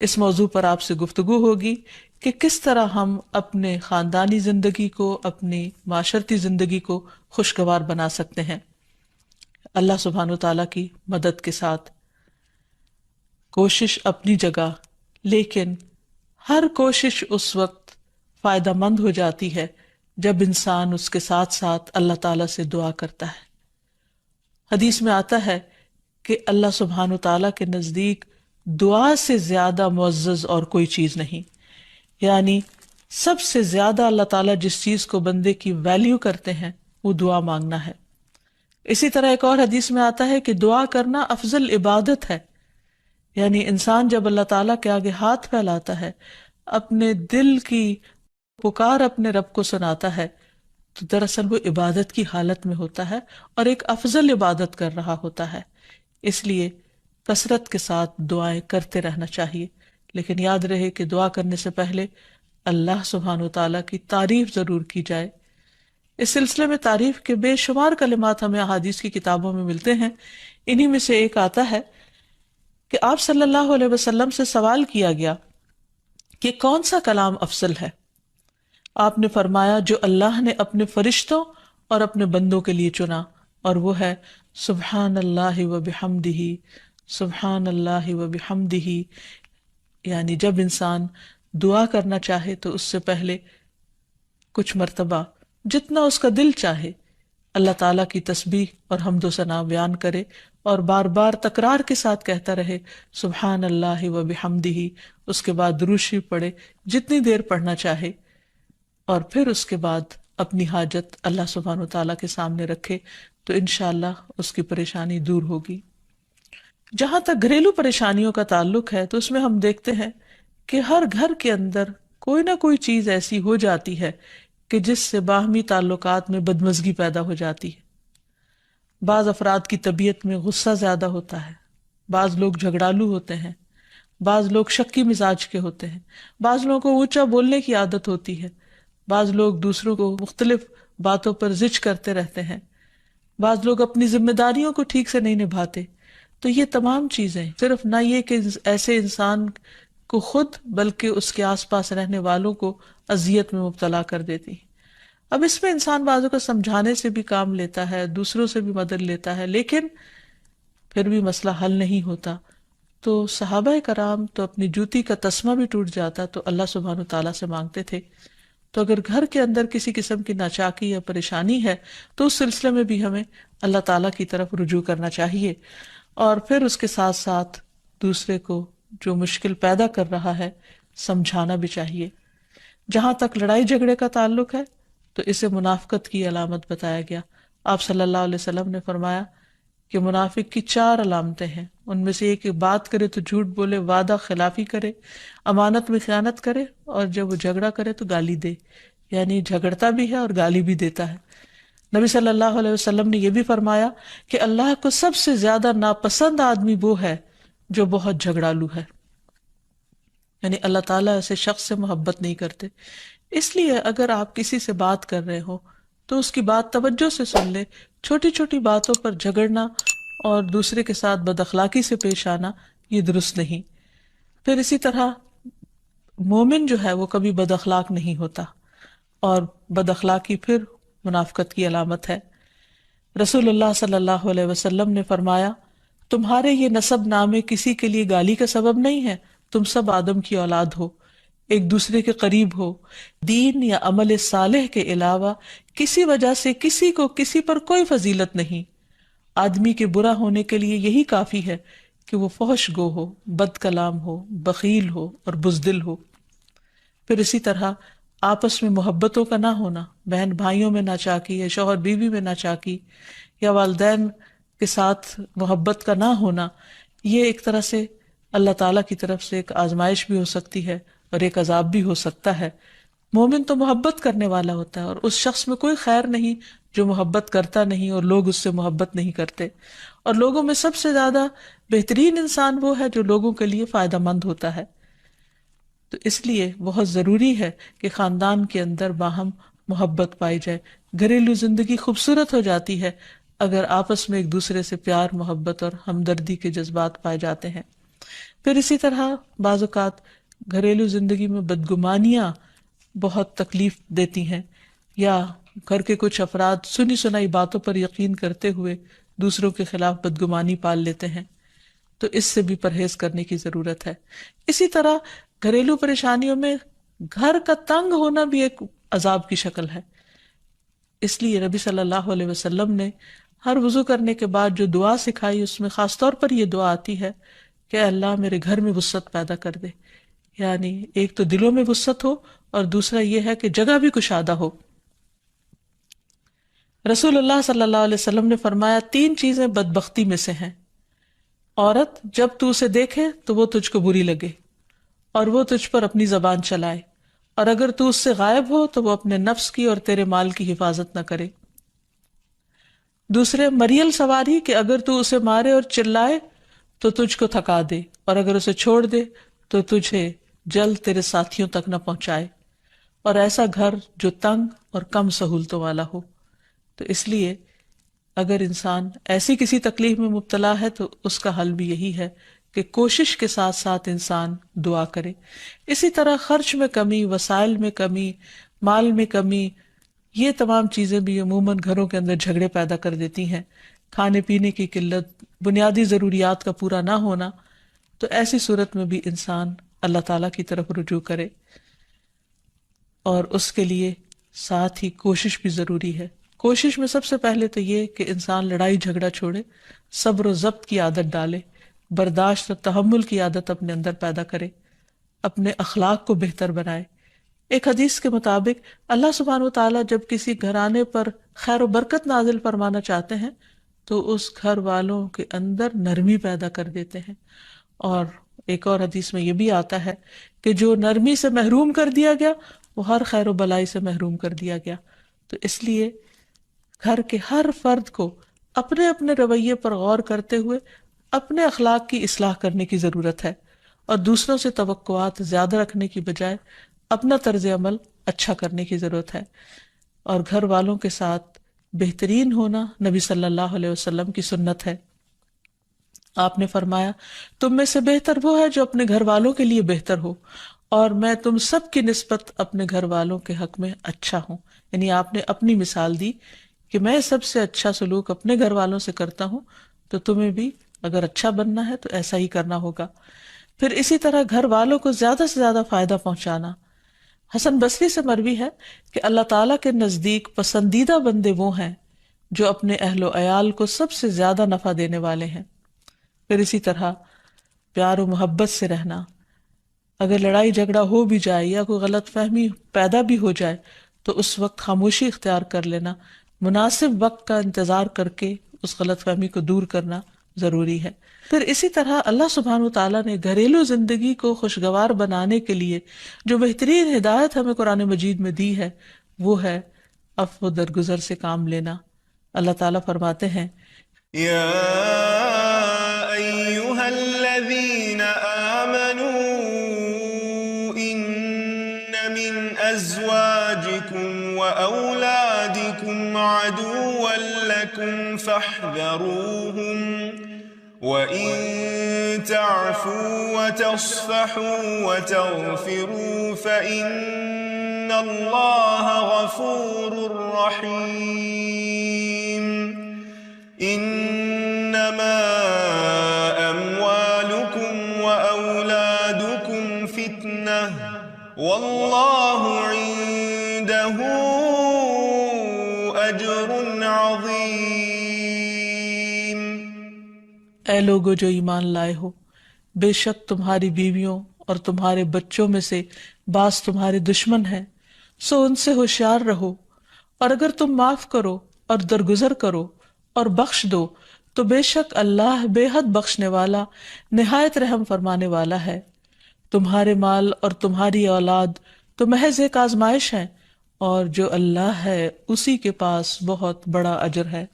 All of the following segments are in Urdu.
اس موضوع پر آپ سے گفتگو ہوگی کہ کس طرح ہم اپنے خاندانی زندگی کو، اپنی معاشرتی زندگی کو خوشگوار بنا سکتے ہیں اللہ سبحانہ و تعالیٰ کی مدد کے ساتھ۔ کوشش اپنی جگہ، لیکن ہر کوشش اس وقت فائدہ مند ہو جاتی ہے جب انسان اس کے ساتھ ساتھ اللہ تعالیٰ سے دعا کرتا ہے۔ حدیث میں آتا ہے کہ اللہ سبحانہ و تعالیٰ کے نزدیک دعا سے زیادہ معزز اور کوئی چیز نہیں، یعنی سب سے زیادہ اللہ تعالیٰ جس چیز کو بندے کی ویلیو کرتے ہیں وہ دعا مانگنا ہے۔ اسی طرح ایک اور حدیث میں آتا ہے کہ دعا کرنا افضل عبادت ہے، یعنی انسان جب اللہ تعالیٰ کے آگے ہاتھ پھیلاتا ہے، اپنے دل کی پکار اپنے رب کو سناتا ہے، تو دراصل وہ عبادت کی حالت میں ہوتا ہے اور ایک افضل عبادت کر رہا ہوتا ہے۔ اس لیے کثرت کے ساتھ دعائیں کرتے رہنا چاہیے، لیکن یاد رہے کہ دعا کرنے سے پہلے اللہ سبحانہ وتعالیٰ کی تعریف ضرور کی جائے۔ اس سلسلے میں تعریف کے بے شمار کلمات ہمیں احادیث کی کتابوں میں ملتے ہیں۔ انہی میں سے ایک آتا ہے کہ آپ صلی اللہ علیہ وسلم سے سوال کیا گیا کہ کون سا کلام افضل ہے؟ آپ نے فرمایا جو اللہ نے اپنے فرشتوں اور اپنے بندوں کے لیے چنا، اور وہ ہے سبحان اللہ و بحمدہ، سبحان اللہ و بحمدہ۔ یعنی جب انسان دعا کرنا چاہے تو اس سے پہلے کچھ مرتبہ جتنا اس کا دل چاہے اللہ تعالیٰ کی تسبیح اور حمد و ثنا بیان کرے، اور بار بار تکرار کے ساتھ کہتا رہے سبحان اللہ و بحمدہ۔ اس کے بعد درود شریف پڑھے جتنی دیر پڑھنا چاہے، اور پھر اس کے بعد اپنی حاجت اللہ سبحانہ وتعالیٰ کے سامنے رکھے تو انشاءاللہ اس کی پریشانی دور ہوگی۔ جہاں تک گھریلو پریشانیوں کا تعلق ہے تو اس میں ہم دیکھتے ہیں کہ ہر گھر کے اندر کوئی نہ کوئی چیز ایسی ہو جاتی ہے کہ جس سے باہمی تعلقات میں بدمزگی پیدا ہو جاتی ہے۔ بعض افراد کی طبیعت میں غصہ زیادہ ہوتا ہے، بعض لوگ جھگڑالو ہوتے ہیں، بعض لوگ شکی مزاج کے ہوتے ہیں، بعض لوگوں کو اونچا بولنے کی عادت ہوتی ہے، بعض لوگ دوسروں کو مختلف باتوں پر زج کرتے رہتے ہیں، بعض لوگ اپنی ذمہ داریوں کو ٹھیک سے نہیں نبھاتے۔ تو یہ تمام چیزیں صرف نہ یہ کہ ایسے انسان کو خود بلکہ اس کے آس پاس رہنے والوں کو اذیت میں مبتلا کر دیتی ہیں۔ اب اس میں انسان بعضوں کو سمجھانے سے بھی کام لیتا ہے، دوسروں سے بھی مدد لیتا ہے، لیکن پھر بھی مسئلہ حل نہیں ہوتا۔ تو صحابہ کرام تو اپنی جوتی کا تسمہ بھی ٹوٹ جاتا تو اللہ سبحانہ تعالیٰ سے مانگتے تھے۔ تو اگر گھر کے اندر کسی قسم کی ناچاکی یا پریشانی ہے تو اس سلسلے میں بھی ہمیں اللہ تعالیٰ کی طرف رجوع کرنا چاہیے، اور پھر اس کے ساتھ ساتھ دوسرے کو جو مشکل پیدا کر رہا ہے سمجھانا بھی چاہیے۔ جہاں تک لڑائی جھگڑے کا تعلق ہے تو اسے منافقت کی علامت بتایا گیا۔ آپ صلی اللہ علیہ وسلم نے فرمایا کہ منافق کی 4 علامتیں ہیں، ان میں سے ایک بات کرے تو جھوٹ بولے، وعدہ خلافی کرے، امانت میں خیانت کرے، اور جب وہ جھگڑا کرے تو گالی دے، یعنی جھگڑتا بھی ہے اور گالی بھی دیتا ہے۔ نبی صلی اللہ علیہ وسلم نے یہ بھی فرمایا کہ اللہ کو سب سے زیادہ ناپسند آدمی وہ ہے جو بہت جھگڑالو ہے، یعنی اللہ تعالیٰ ایسے شخص سے محبت نہیں کرتے۔ اس لیے اگر آپ کسی سے بات کر رہے ہو تو اس کی بات توجہ سے سن لے۔ چھوٹی چھوٹی باتوں پر جھگڑنا اور دوسرے کے ساتھ بد اخلاقی سے پیش آنا یہ درست نہیں۔ پھر اسی طرح مومن جو ہے وہ کبھی بد اخلاق نہیں ہوتا، اور بد اخلاقی پھر منافقت کی علامت ہے۔ رسول اللہ صلی اللہ علیہ وسلم نے فرمایا تمہارے یہ نسب نامے کسی کے لیے گالی کا سبب نہیں ہے، تم سب آدم کی اولاد ہو، ایک دوسرے کے قریب ہو، دین یا عمل صالح کے علاوہ کسی وجہ سے کسی کو کسی پر کوئی فضیلت نہیں۔ آدمی کے برا ہونے کے لیے یہی کافی ہے کہ وہ فحش گو ہو، بد کلام ہو، بخیل ہو اور بزدل ہو۔ پھر اسی طرح آپس میں محبتوں کا نہ ہونا، بہن بھائیوں میں ناچاکی، یا شوہر بیوی میں ناچاکی، یا والدین کے ساتھ محبت کا نہ ہونا، یہ ایک طرح سے اللہ تعالیٰ کی طرف سے ایک آزمائش بھی ہو سکتی ہے اور ایک عذاب بھی ہو سکتا ہے۔ مومن تو محبت کرنے والا ہوتا ہے، اور اس شخص میں کوئی خیر نہیں جو محبت کرتا نہیں اور لوگ اس سے محبت نہیں کرتے۔ اور لوگوں میں سب سے زیادہ بہترین انسان وہ ہے جو لوگوں کے لیے فائدہ مند ہوتا ہے۔ تو اس لیے بہت ضروری ہے کہ خاندان کے اندر باہم محبت پائی جائے۔ گھریلو زندگی خوبصورت ہو جاتی ہے اگر آپس میں ایک دوسرے سے پیار، محبت اور ہمدردی کے جذبات پائے جاتے ہیں۔ پھر اسی طرح بعض اوقات گھریلو زندگی میں بدگمانیاں بہت تکلیف دیتی ہیں، یا گھر کے کچھ افراد سنی سنائی باتوں پر یقین کرتے ہوئے دوسروں کے خلاف بدگمانی پال لیتے ہیں، تو اس سے بھی پرہیز کرنے کی ضرورت ہے۔ اسی طرح گھریلو پریشانیوں میں گھر کا تنگ ہونا بھی ایک عذاب کی شکل ہے، اس لیے نبی صلی اللہ علیہ وسلم نے ہر وضو کرنے کے بعد جو دعا سکھائی اس میں خاص طور پر یہ دعا آتی ہے کہ اے اللہ میرے گھر میں وسعت پیدا کر دے، یعنی ایک تو دلوں میں وسعت ہو اور دوسرا یہ ہے کہ جگہ بھی کشادہ ہو۔ رسول اللہ صلی اللہ علیہ وسلم نے فرمایا 3 چیزیں بدبختی میں سے ہیں: عورت جب تو اسے دیکھے تو وہ تجھ کو بری لگے اور وہ تجھ پر اپنی زبان چلائے، اور اگر تو اس سے غائب ہو تو وہ اپنے نفس کی اور تیرے مال کی حفاظت نہ کرے۔ دوسرے، مریل سواری کہ اگر تو اسے مارے اور چلائے تو تجھ کو تھکا دے، اور اگر اسے چھوڑ دے تو تجھے جلد تیرے ساتھیوں تک نہ پہنچائے، اور ایسا گھر جو تنگ اور کم سہولتوں والا ہو۔ تو اس لیے اگر انسان ایسی کسی تکلیف میں مبتلا ہے تو اس کا حل بھی یہی ہے کہ کوشش کے ساتھ ساتھ انسان دعا کرے۔ اسی طرح خرچ میں کمی، وسائل میں کمی، مال میں کمی، یہ تمام چیزیں بھی عموماً گھروں کے اندر جھگڑے پیدا کر دیتی ہیں۔ کھانے پینے کی قلت، بنیادی ضروریات کا پورا نہ ہونا، تو ایسی صورت میں بھی انسان اللہ تعالیٰ کی طرف رجوع کرے، اور اس کے لیے ساتھ ہی کوشش بھی ضروری ہے۔ کوشش میں سب سے پہلے تو یہ کہ انسان لڑائی جھگڑا چھوڑے، صبر و ضبط کی عادت ڈالے، برداشت اور تحمل کی عادت اپنے اندر پیدا کرے، اپنے اخلاق کو بہتر بنائے۔ ایک حدیث کے مطابق اللہ سبحانہ و تعالیٰ جب کسی گھرانے پر خیر و برکت نازل فرمانا چاہتے ہیں تو اس گھر والوں کے اندر نرمی پیدا کر دیتے ہیں، اور ایک اور حدیث میں یہ بھی آتا ہے کہ جو نرمی سے محروم کر دیا گیا وہ ہر خیر و بلائی سے محروم کر دیا گیا۔ تو اس لیے گھر کے ہر فرد کو اپنے اپنے رویے پر غور کرتے ہوئے اپنے اخلاق کی اصلاح کرنے کی ضرورت ہے، اور دوسروں سے توقعات زیادہ رکھنے کی بجائے اپنا طرز عمل اچھا کرنے کی ضرورت ہے۔ اور گھر والوں کے ساتھ بہترین ہونا نبی صلی اللہ علیہ وسلم کی سنت ہے۔ آپ نے فرمایا تم میں سے بہتر وہ ہے جو اپنے گھر والوں کے لیے بہتر ہو، اور میں تم سب کی نسبت اپنے گھر والوں کے حق میں اچھا ہوں۔ یعنی آپ نے اپنی مثال دی کہ میں سب سے اچھا سلوک اپنے گھر والوں سے کرتا ہوں، تو تمہیں بھی اگر اچھا بننا ہے تو ایسا ہی کرنا ہوگا۔ پھر اسی طرح گھر والوں کو زیادہ سے زیادہ فائدہ پہنچانا۔ حسن بصری سے مروی ہے کہ اللہ تعالیٰ کے نزدیک پسندیدہ بندے وہ ہیں جو اپنے اہل و عیال کو سب سے زیادہ نفع دینے والے ہیں۔ پھر اسی طرح پیار و محبت سے رہنا، اگر لڑائی جھگڑا ہو بھی جائے یا کوئی غلط فہمی پیدا بھی ہو جائے تو اس وقت خاموشی اختیار کر لینا، مناسب وقت کا انتظار کر کے اس غلط فہمی کو دور کرنا ضروری ہے۔ پھر اسی طرح اللہ سبحانہ و تعالیٰ نے گھریلو زندگی کو خوشگوار بنانے کے لیے جو بہترین ہدایت ہمیں قرآن مجید میں دی ہے وہ ہے عفو و درگزر سے کام لینا۔ اللہ تعالیٰ فرماتے ہیں یا ایہا الذین آمنوا ان من ازواجکم و اولادکم عدوا لکم فاحذروہم وَإِن تَعْفُوا وَتَصْفَحُوا وَتَغْفِرُوا فَإِنَّ اللَّهَ غَفُورٌ رَّحِيمٌ إِنَّمَا أَمْوَالُكُمْ وَأَوْلَادُكُمْ فِتْنَةٌ وَاللَّهُ عِندَهُ أَجْرٌ عَظِيمٌ۔ اے لوگو جو ایمان لائے ہو، بے شک تمہاری بیویوں اور تمہارے بچوں میں سے بعض تمہارے دشمن ہیں، سو ان سے ہوشیار رہو، اور اگر تم معاف کرو اور درگزر کرو اور بخش دو تو بے شک اللہ بے حد بخشنے والا نہایت رحم فرمانے والا ہے۔ تمہارے مال اور تمہاری اولاد تو محض ایک آزمائش ہے، اور جو اللہ ہے اسی کے پاس بہت بڑا اجر ہے۔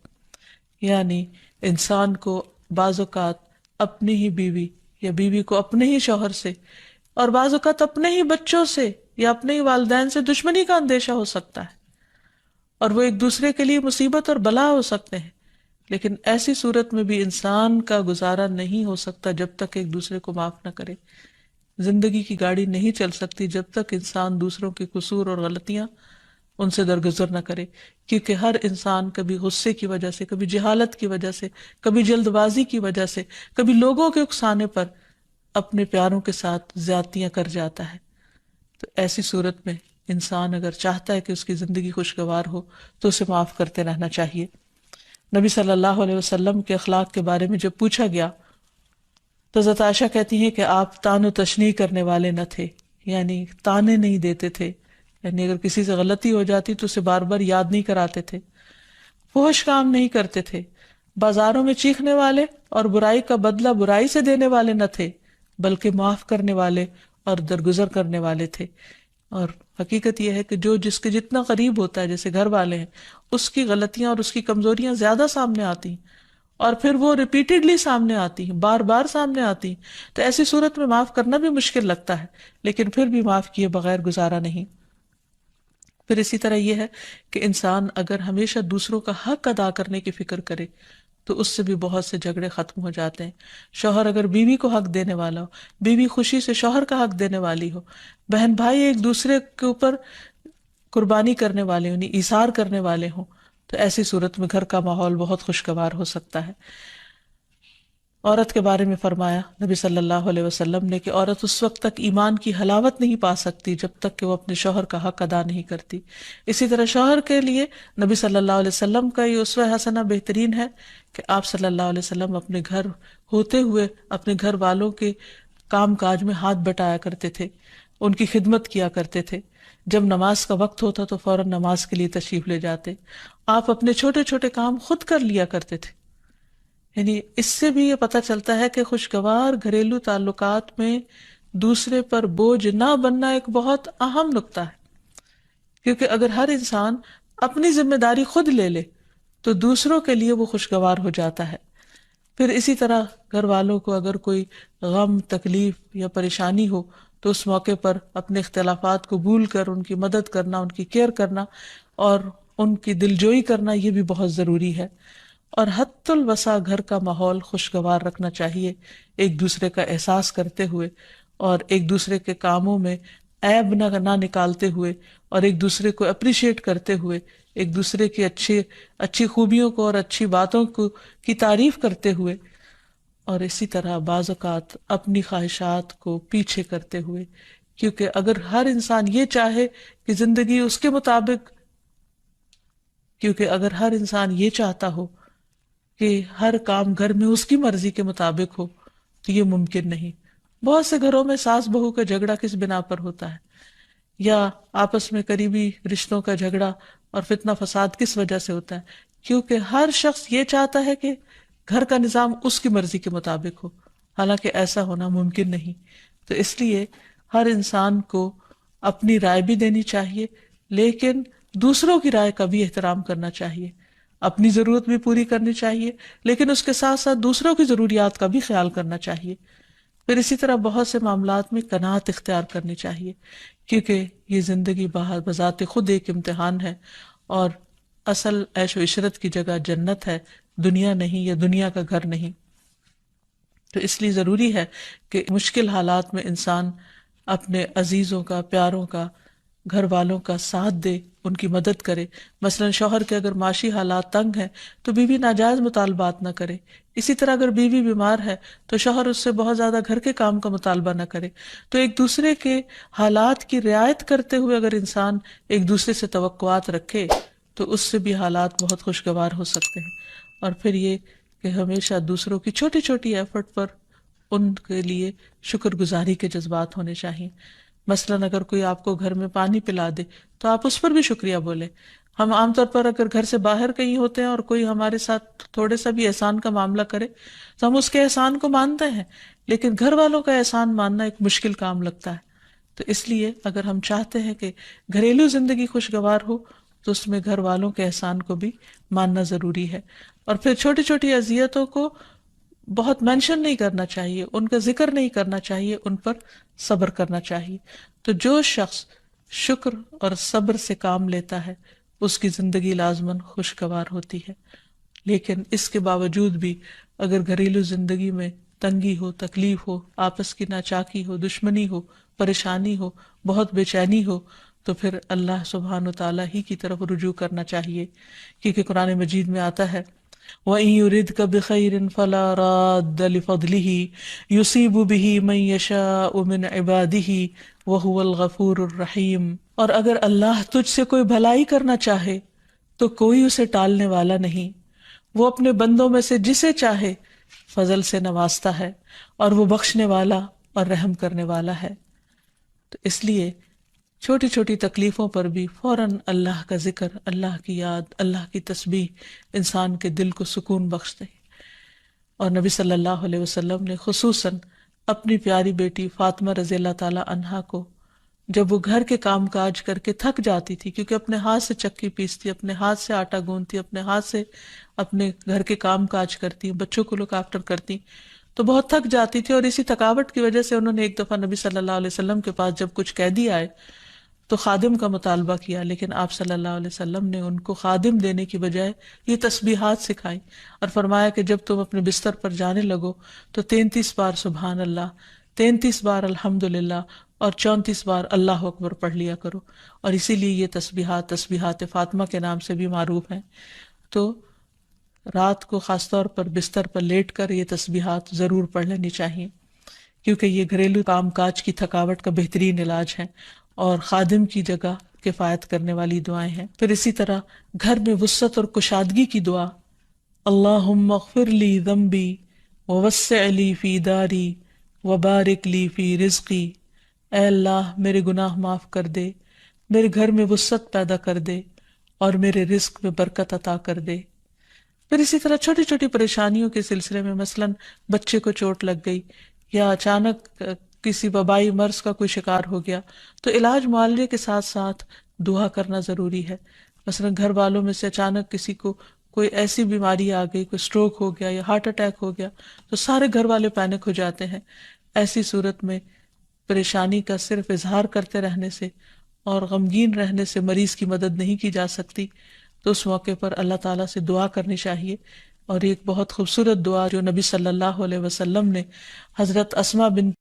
یعنی انسان کو بعض اوقات اپنی ہی بیوی یا بیوی کو اپنے ہی شوہر سے، اور بعض اوقات اپنے ہی بچوں سے یا اپنے ہی والدین سے دشمنی کا اندیشہ ہو سکتا ہے، اور وہ ایک دوسرے کے لیے مصیبت اور بلا ہو سکتے ہیں۔ لیکن ایسی صورت میں بھی انسان کا گزارا نہیں ہو سکتا جب تک ایک دوسرے کو معاف نہ کرے. زندگی کی گاڑی نہیں چل سکتی جب تک انسان دوسروں کے قصور اور غلطیاں ان سے درگزر نہ کرے، کیونکہ ہر انسان کبھی غصے کی وجہ سے، کبھی جہالت کی وجہ سے، کبھی جلد بازی کی وجہ سے، کبھی لوگوں کے اکسانے پر اپنے پیاروں کے ساتھ زیادتیاں کر جاتا ہے. تو ایسی صورت میں انسان اگر چاہتا ہے کہ اس کی زندگی خوشگوار ہو تو اسے معاف کرتے رہنا چاہیے. نبی صلی اللہ علیہ وسلم کے اخلاق کے بارے میں جب پوچھا گیا تو حضرت عائشہ کہتی ہیں کہ آپ طعن و تشنیع کرنے والے نہ تھے، یعنی طعنے نہیں دیتے تھے، یعنی اگر کسی سے غلطی ہو جاتی تو اسے بار بار یاد نہیں کراتے تھے، فحش کام نہیں کرتے تھے، بازاروں میں چیخنے والے اور برائی کا بدلہ برائی سے دینے والے نہ تھے، بلکہ معاف کرنے والے اور درگزر کرنے والے تھے. اور حقیقت یہ ہے کہ جو جس کے جتنا قریب ہوتا ہے، جیسے گھر والے ہیں، اس کی غلطیاں اور اس کی کمزوریاں زیادہ سامنے آتی ہیں اور پھر وہ ریپیٹڈلی سامنے آتی ہیں، بار بار سامنے آتی ہیں. تو ایسی صورت میں معاف کرنا بھی مشکل لگتا ہے، لیکن پھر بھی معاف کیے بغیر گزارا نہیں. پھر اسی طرح یہ ہے کہ انسان اگر ہمیشہ دوسروں کا حق ادا کرنے کی فکر کرے تو اس سے بھی بہت سے جھگڑے ختم ہو جاتے ہیں. شوہر اگر بیوی کو حق دینے والا ہو، بیوی خوشی سے شوہر کا حق دینے والی ہو، بہن بھائی ایک دوسرے کے اوپر قربانی کرنے والے ہوں، ایثار کرنے والے ہوں، تو ایسی صورت میں گھر کا ماحول بہت خوشگوار ہو سکتا ہے. عورت کے بارے میں فرمایا نبی صلی اللہ علیہ وسلم نے کہ عورت اس وقت تک ایمان کی حلاوت نہیں پا سکتی جب تک کہ وہ اپنے شوہر کا حق ادا نہیں کرتی. اسی طرح شوہر کے لیے نبی صلی اللہ علیہ وسلم کا یہ اسوہ حسنہ بہترین ہے کہ آپ صلی اللہ علیہ وسلم اپنے گھر ہوتے ہوئے اپنے گھر والوں کے کام کاج میں ہاتھ بٹایا کرتے تھے، ان کی خدمت کیا کرتے تھے. جب نماز کا وقت ہوتا تو فوراً نماز کے لیے تشریف لے جاتے. آپ اپنے چھوٹے چھوٹے کام خود کر لیا کرتے تھے. یعنی اس سے بھی یہ پتہ چلتا ہے کہ خوشگوار گھریلو تعلقات میں دوسرے پر بوجھ نہ بننا ایک بہت اہم نکتہ ہے، کیونکہ اگر ہر انسان اپنی ذمہ داری خود لے لے تو دوسروں کے لیے وہ خوشگوار ہو جاتا ہے. پھر اسی طرح گھر والوں کو اگر کوئی غم، تکلیف یا پریشانی ہو تو اس موقع پر اپنے اختلافات کو بھول کر ان کی مدد کرنا، ان کی کیئر کرنا اور ان کی دلجوئی کرنا، یہ بھی بہت ضروری ہے. اور حتی الوسع گھر کا ماحول خوشگوار رکھنا چاہیے، ایک دوسرے کا احساس کرتے ہوئے اور ایک دوسرے کے کاموں میں عیب نہ نکالتے ہوئے اور ایک دوسرے کو اپریشیٹ کرتے ہوئے، ایک دوسرے کی اچھی خوبیوں کو اور اچھی باتوں کی تعریف کرتے ہوئے، اور اسی طرح بعض اوقات اپنی خواہشات کو پیچھے کرتے ہوئے. کیونکہ اگر ہر انسان یہ چاہے کہ زندگی اس کے مطابق، کیونکہ اگر ہر انسان یہ چاہتا ہو کہ ہر کام گھر میں اس کی مرضی کے مطابق ہو تو یہ ممکن نہیں. بہت سے گھروں میں ساس بہو کا جھگڑا کس بنا پر ہوتا ہے، یا آپس میں قریبی رشتوں کا جھگڑا اور فتنہ فساد کس وجہ سے ہوتا ہے؟ کیونکہ ہر شخص یہ چاہتا ہے کہ گھر کا نظام اس کی مرضی کے مطابق ہو، حالانکہ ایسا ہونا ممکن نہیں. تو اس لیے ہر انسان کو اپنی رائے بھی دینی چاہیے، لیکن دوسروں کی رائے کا بھی احترام کرنا چاہیے. اپنی ضرورت بھی پوری کرنی چاہیے، لیکن اس کے ساتھ ساتھ دوسروں کی ضروریات کا بھی خیال کرنا چاہیے. پھر اسی طرح بہت سے معاملات میں قناعت اختیار کرنی چاہیے، کیونکہ یہ زندگی بذات خود ایک امتحان ہے اور اصل عیش و عشرت کی جگہ جنت ہے، دنیا نہیں، یا دنیا کا گھر نہیں. تو اس لیے ضروری ہے کہ مشکل حالات میں انسان اپنے عزیزوں کا، پیاروں کا، گھر والوں کا ساتھ دے، ان کی مدد کرے. مثلا شوہر کے اگر معاشی حالات تنگ ہیں تو بیوی ناجائز مطالبات نہ کرے. اسی طرح اگر بیوی بیمار ہے تو شوہر اس سے بہت زیادہ گھر کے کام کا مطالبہ نہ کرے. تو ایک دوسرے کے حالات کی رعایت کرتے ہوئے اگر انسان ایک دوسرے سے توقعات رکھے تو اس سے بھی حالات بہت خوشگوار ہو سکتے ہیں. اور پھر یہ کہ ہمیشہ دوسروں کی چھوٹی چھوٹی ایفرٹ پر ان کے لیے شکر گزاری کے جذبات ہونے چاہیے. مثلاً اگر کوئی آپ کو گھر میں پانی پلا دے تو آپ اس پر بھی شکریہ بولیں. ہم عام طور پر اگر گھر سے باہر کہیں ہوتے ہیں اور کوئی ہمارے ساتھ تھوڑے سا بھی احسان کا معاملہ کرے تو ہم اس کے احسان کو مانتے ہیں، لیکن گھر والوں کا احسان ماننا ایک مشکل کام لگتا ہے. تو اس لیے اگر ہم چاہتے ہیں کہ گھریلو زندگی خوشگوار ہو تو اس میں گھر والوں کے احسان کو بھی ماننا ضروری ہے. اور پھر چھوٹی چھوٹی اذیتوں کو بہت مینشن نہیں کرنا چاہیے، ان کا ذکر نہیں کرنا چاہیے، ان پر صبر کرنا چاہیے. تو جو شخص شکر اور صبر سے کام لیتا ہے اس کی زندگی لازماً خوشگوار ہوتی ہے. لیکن اس کے باوجود بھی اگر گھریلو زندگی میں تنگی ہو، تکلیف ہو، آپس کی ناچاکی ہو، دشمنی ہو، پریشانی ہو، بہت بے چینی ہو، تو پھر اللہ سبحانہ وتعالیٰ ہی کی طرف رجوع کرنا چاہیے، کیونکہ قرآن مجید میں آتا ہے وَإِن يُرِدْكَ بِخَيْرٍ فَلَا رَادَّ لِفَضْلِهِ يُصِيبُ بِهِ مَن يَشَاءُ مِنْ عِبَادِهِ وَهُوَ الْغَفُورُ الرَّحِيمُ۔ اور اگر اللہ تجھ سے کوئی بھلائی کرنا چاہے تو کوئی اسے ٹالنے والا نہیں، وہ اپنے بندوں میں سے جسے چاہے فضل سے نوازتا ہے، اور وہ بخشنے والا اور رحم کرنے والا ہے۔ تو اس لیے چھوٹی چھوٹی تکلیفوں پر بھی فوراً اللہ کا ذکر، اللہ کی یاد، اللہ کی تسبیح انسان کے دل کو سکون بخش دے۔ اور نبی صلی اللہ علیہ وسلم نے خصوصاً اپنی پیاری بیٹی فاطمہ رضی اللہ تعالی عنہا کو جب وہ گھر کے کام کاج کر کے تھک جاتی تھی، کیونکہ اپنے ہاتھ سے چکی پیستی، اپنے ہاتھ سے آٹا گوندتی، اپنے ہاتھ سے اپنے گھر کے کام کاج کرتی، بچوں کو لک آفٹر کرتی، تو بہت تھک جاتی تھی، اور اسی تھکاوٹ کی وجہ سے انہوں نے ایک دفعہ نبی صلی اللہ علیہ وسلم کے پاس جب کچھ قیدی آئے تو خادم کا مطالبہ کیا، لیکن آپ صلی اللہ علیہ وسلم نے ان کو خادم دینے کی بجائے یہ تسبیحات سکھائیں، اور فرمایا کہ جب تم اپنے بستر پر جانے لگو تو 33 بار سبحان اللہ، 33 بار الحمدللہ، اور 34 بار اللہ اکبر پڑھ لیا کرو، اور اسی لیے یہ تسبیحات فاطمہ کے نام سے بھی معروف ہیں۔ تو رات کو خاص طور پر بستر پر لیٹ کر یہ تسبیحات ضرور پڑھ لینی چاہیے، کیونکہ یہ گھریلو کام کاج کی تھکاوٹ کا بہترین علاج ہے اور خادم کی جگہ کفایت کرنے والی دعائیں ہیں۔ پھر اسی طرح گھر میں وسعت اور کشادگی کی دعا، اللہم اغفر لی ذنبی ووسع لی فی داری وبارک لی فی رزقی، اے اللہ میرے گناہ معاف کر دے، میرے گھر میں وسعت پیدا کر دے اور میرے رزق میں برکت عطا کر دے۔ پھر اسی طرح چھوٹی چھوٹی پریشانیوں کے سلسلے میں، مثلاً بچے کو چوٹ لگ گئی یا اچانک کسی وبائی مرض کا کوئی شکار ہو گیا، تو علاج معالجے کے ساتھ ساتھ دعا کرنا ضروری ہے۔ مثلاً گھر والوں میں سے اچانک کسی کو کوئی ایسی بیماری آ گئی، کوئی سٹروک ہو گیا یا ہارٹ اٹیک ہو گیا، تو سارے گھر والے پینک ہو جاتے ہیں۔ ایسی صورت میں پریشانی کا صرف اظہار کرتے رہنے سے اور غمگین رہنے سے مریض کی مدد نہیں کی جا سکتی، تو اس موقع پر اللہ تعالیٰ سے دعا کرنی چاہیے۔ اور ایک بہت خوبصورت دعا جو نبی صلی اللہ علیہ وسلم نے حضرت اسماء بنت